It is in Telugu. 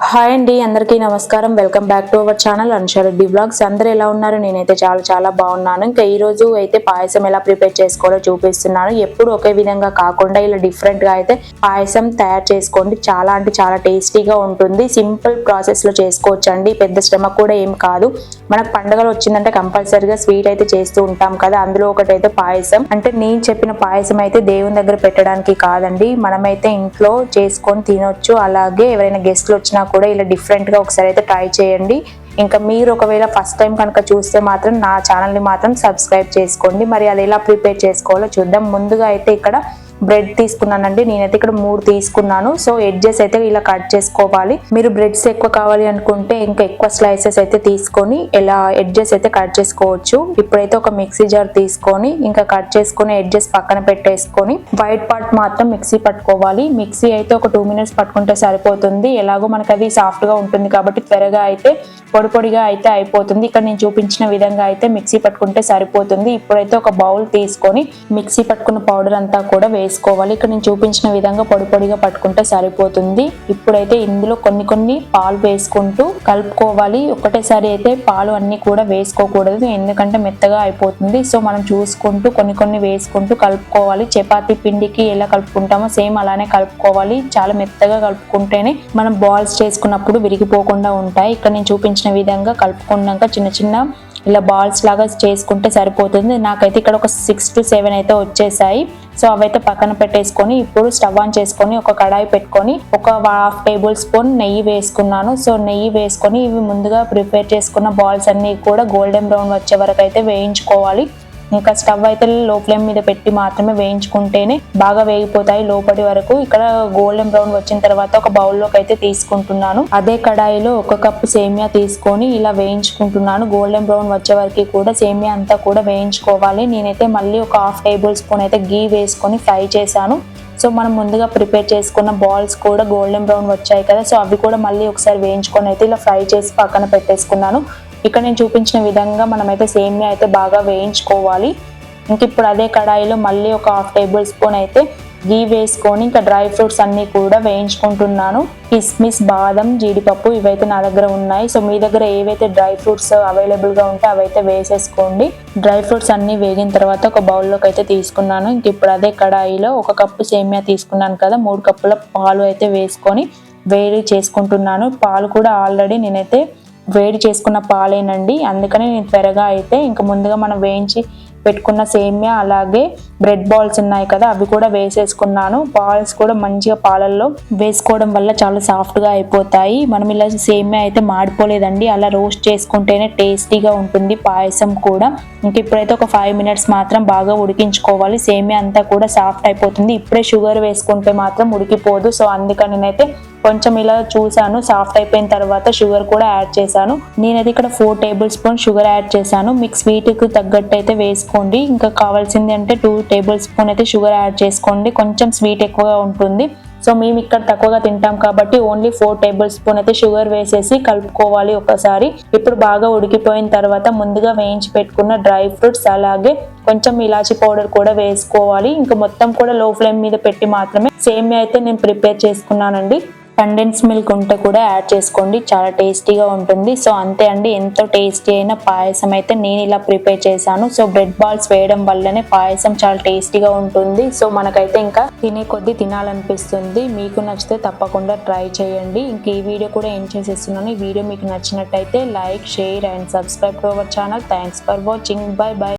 హాయ్ అండి, అందరికీ నమస్కారం. Welcome back to our channel Anusha Reddy blogs. అందరూ ఎలా ఉన్నారు? నేనైతే చాలా బాగున్నాను. ఇంకా ఈ రోజు అయితే పాయసం ఎలా ప్రిపేర్ చేసుకోవాలో చూపిస్తున్నాను. ఎప్పుడు ఒకే విధంగా కాకుండా ఇలా డిఫరెంట్ గా అయితే పాయసం తయారు చేసుకోండి. చాలా అంటే చాలా టేస్టీగా ఉంటుంది. సింపుల్ ప్రాసెస్ లో చేసుకోవచ్చండి. పెద్ద శ్రమ కూడా ఏం కాదు. మనకు పండుగలు వచ్చిందంటే కంపల్సరీగా స్వీట్ అయితే చేస్తూ ఉంటాం కదా. అందులో ఒకటైతే పాయసం. అంటే నేను చెప్పిన పాయసం అయితే దేవుని దగ్గర పెట్టడానికి కాదండి, మనమైతే ఇంట్లో చేసుకొని తినొచ్చు. అలాగే ఎవరైనా గెస్ట్లు వచ్చినా కూడా ఇలా డిఫరెంట్ గా ఒకసారి అయితే ట్రై చేయండి. ఇంకా మీరు ఒకవేళ ఫస్ట్ టైం కనుక చూస్తే మాత్రం నా ఛానల్ ని మాత్రం సబ్స్క్రైబ్ చేసుకోండి. మరి అది ఎలా ప్రిపేర్ చేసుకోవాలో చూద్దాం. ముందుగా అయితే ఇక్కడ బ్రెడ్ తీసుకున్నానండి. నేనైతే ఇక్కడ 3 తీసుకున్నాను. సో ఎడ్జెస్ అయితే ఇలా కట్ చేసుకోవాలి. మీరు బ్రెడ్స్ ఎక్కువ కావాలి అనుకుంటే ఇంకా ఎక్కువ స్లైసెస్ అయితే తీసుకొని ఇలా ఎడ్జెస్ అయితే కట్ చేసుకోవచ్చు. ఇప్పుడైతే ఒక మిక్సీ జార్ తీసుకొని ఇంకా కట్ చేసుకుని ఎడ్జెస్ పక్కన పెట్టేసుకొని వైట్ పార్ట్ మాత్రం మిక్సీ పట్టుకోవాలి. మిక్సీ అయితే ఒక 2 మినిట్స్ పట్టుకుంటే సరిపోతుంది. ఎలాగో మనకు అది సాఫ్ట్ గా ఉంటుంది కాబట్టి త్వరగా అయితే పొడిగా అయితే అయిపోతుంది. ఇక్కడ నేను చూపించిన విధంగా అయితే మిక్సీ పట్టుకుంటే సరిపోతుంది. ఇప్పుడైతే ఒక బౌల్ తీసుకొని మిక్సీ పట్టుకున్న పౌడర్ అంతా కూడా వేసుకోవాలి. ఇక్కడ నేను చూపించిన విధంగా పొడిగా పట్టుకుంటే సరిపోతుంది. ఇప్పుడైతే ఇందులో కొన్ని పాలు వేసుకుంటూ కలుపుకోవాలి. ఒకటేసారి అయితే పాలు అన్ని కూడా వేసుకోకూడదు, ఎందుకంటే మెత్తగా అయిపోతుంది. సో మనం చూసుకుంటూ కొన్ని వేసుకుంటూ కలుపుకోవాలి. చపాతీ పిండికి ఎలా కలుపుకుంటామో సేమ్ అలానే కలుపుకోవాలి. చాలా మెత్తగా కలుపుకుంటేనే మనం బాల్స్ చేసుకున్నప్పుడు విరిగిపోకుండా ఉంటాయి. ఇక్కడ నేను చూపించిన విధంగా కలుపుకున్నాక చిన్న ఇలా బాల్స్ లాగా చేసుకుంటే సరిపోతుంది. నాకైతే ఇక్కడ ఒక 6 to 7 అయితే వచ్చేసాయి. సో అవైతే పక్కన పెట్టేసుకొని ఇప్పుడు స్టవ్ ఆన్ చేసుకొని ఒక కడాయి పెట్టుకొని ఒక 1/2 టేబుల్ స్పూన్ నెయ్యి వేసుకున్నాను. సో నెయ్యి వేసుకొని ఇవి ముందుగా ప్రిపేర్ చేసుకున్న బాల్స్ అన్ని కూడా గోల్డెన్ బ్రౌన్ వచ్చే వరకు అయితే వేయించుకోవాలి. ఇంకా స్టవ్ అయితే లో ఫ్లేమ్ మీద పెట్టి మాత్రమే వేయించుకుంటేనే బాగా వేగిపోతాయి లోపటి వరకు. ఇక్కడ గోల్డెన్ బ్రౌన్ వచ్చిన తర్వాత ఒక బౌల్లోకి అయితే తీసుకుంటున్నాను. అదే కడాయిలో 1 కప్పు సేమియా తీసుకొని ఇలా వేయించుకుంటున్నాను. గోల్డెన్ బ్రౌన్ వచ్చే వరకు కూడా సేమియా అంతా కూడా వేయించుకోవాలి. నేనైతే మళ్ళీ ఒక 1/2 టేబుల్ స్పూన్ అయితే గీ వేసుకొని ఫ్రై చేశాను. సో మనం ముందుగా ప్రిపేర్ చేసుకున్న బాల్స్ కూడా గోల్డెన్ బ్రౌన్ వచ్చాయి కదా, సో అవి కూడా మళ్ళీ ఒకసారి వేయించుకొని అయితే ఇలా ఫ్రై చేసి పక్కన పెట్టేసుకున్నాను. ఇక్కడ నేను చూపించిన విధంగా మనమైతే సేమియా అయితే బాగా వేయించుకోవాలి. ఇంక ఇప్పుడు అదే కడాయిలో మళ్ళీ ఒక 1/2 టేబుల్ స్పూన్ అయితే గీ వేసుకొని ఇంకా డ్రై ఫ్రూట్స్ అన్ని కూడా వేయించుకుంటున్నాను. కిస్మిస్, బాదం, జీడిపప్పు ఇవైతే నా దగ్గర ఉన్నాయి. సో మీ దగ్గర ఏవైతే డ్రై ఫ్రూట్స్ అవైలబుల్ గా ఉంటే అవైతే వేసేసుకోండి. డ్రై ఫ్రూట్స్ అన్ని వేగిన తర్వాత ఒక బౌల్లోకి అయితే తీసుకున్నాను. ఇంక ఇప్పుడు అదే కడాయిలో 1 కప్పు సేమియా తీసుకున్నాను కదా, 3 కప్పుల పాలు అయితే వేసుకొని వేడి చేసుకుంటున్నాను. పాలు కూడా ఆల్రెడీ నేనైతే వేడి చేసుకున్న పాలేనండి, అందుకని నేను త్వరగా అయితే ఇంకా ముందుగా మనం వేయించి పెట్టుకున్న సేమియా అలాగే బ్రెడ్ బాల్స్ ఉన్నాయి కదా అవి కూడా వేసేసుకున్నాను. బాల్స్ కూడా మంచిగా పాలల్లో వేసుకోవడం వల్ల చాలా సాఫ్ట్ గా అయిపోతాయి. మనం ఇలా సేమియా అయితే మాడిపోలేదండి, అలా రోస్ట్ చేసుకుంటేనే టేస్టీగా ఉంటుంది పాయసం కూడా. ఇంక ఇప్పుడైతే ఒక 5 మినిట్స్ మాత్రం బాగా ఉడికించుకోవాలి. సేమియా అంతా కూడా సాఫ్ట్ అయిపోతుంది. ఇప్పుడే షుగర్ వేసుకుంటే మాత్రం ఉడికిపోదు. సో అందుకని నేనైతే కొంచెం ఇలా చూసాను, సాఫ్ట్ అయిపోయిన తర్వాత షుగర్ కూడా యాడ్ చేశాను. నేనైతే ఇక్కడ 4 టేబుల్ స్పూన్ షుగర్ యాడ్ చేశాను. మీకు స్వీట్ కి తగ్గట్టు అయితే వేసుకోండి. ఇంకా కావాల్సింది అంటే 2 టేబుల్ స్పూన్ అయితే షుగర్ యాడ్ చేసుకోండి, కొంచెం స్వీట్ ఎక్కువగా ఉంటుంది. సో మేము ఇక్కడ తక్కువగా తింటాం కాబట్టి ఓన్లీ 4 టేబుల్ స్పూన్ అయితే షుగర్ వేసేసి కలుపుకోవాలి ఒకసారి. ఇప్పుడు బాగా ఉడికిపోయిన తర్వాత ముందుగా వేయించి పెట్టుకున్న డ్రై ఫ్రూట్స్ అలాగే కొంచెం ఇలాచి పౌడర్ కూడా వేసుకోవాలి. ఇంకా మొత్తం కూడా లో ఫ్లేమ్ మీద పెట్టి మాత్రమే సేమియా అయితే నేను ప్రిపేర్ చేసుకున్నానండి. కండెన్స్ మిల్క్ ఉంటే కూడా యాడ్ చేసుకోండి, చాలా టేస్టీగా ఉంటుంది. సో అంతే అండి, ఎంతో టేస్టీ అయిన పాయసం అయితే నేను ఇలా ప్రిపేర్ చేశాను. సో బ్రెడ్ బాల్స్ వేయడం వల్లనే పాయసం చాలా టేస్టీగా ఉంటుంది. సో మనకైతే ఇంకా తినే కొద్దీ తినాలనిపిస్తుంది. మీకు నచ్చితే తప్పకుండా ట్రై చేయండి. ఇంక ఈ వీడియో కూడా ఎండ్ చేసేస్తున్నాను. ఈ వీడియో మీకు నచ్చినట్టయితే like, share and subscribe to our channel. Thanks for watching. By by.